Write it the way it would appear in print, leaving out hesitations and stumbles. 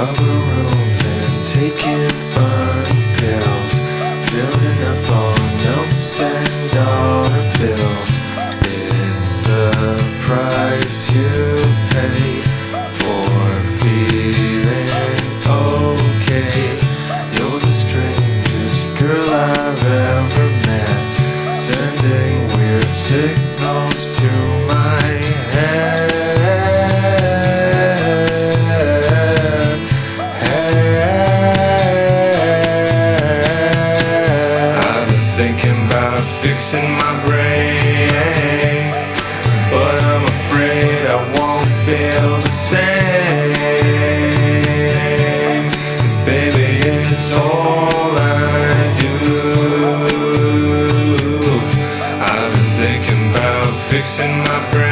rubber rooms and taking fun pills, filling up on notes and dollar bills. It's the price you pay for feeling okay. You're the strangest girl I've ever met, sending weird signals to my head. I've been thinking about fixing my brain, but I'm afraid I won't feel the same. 'Cause baby, it's all I do. I've been thinking about fixing my brain.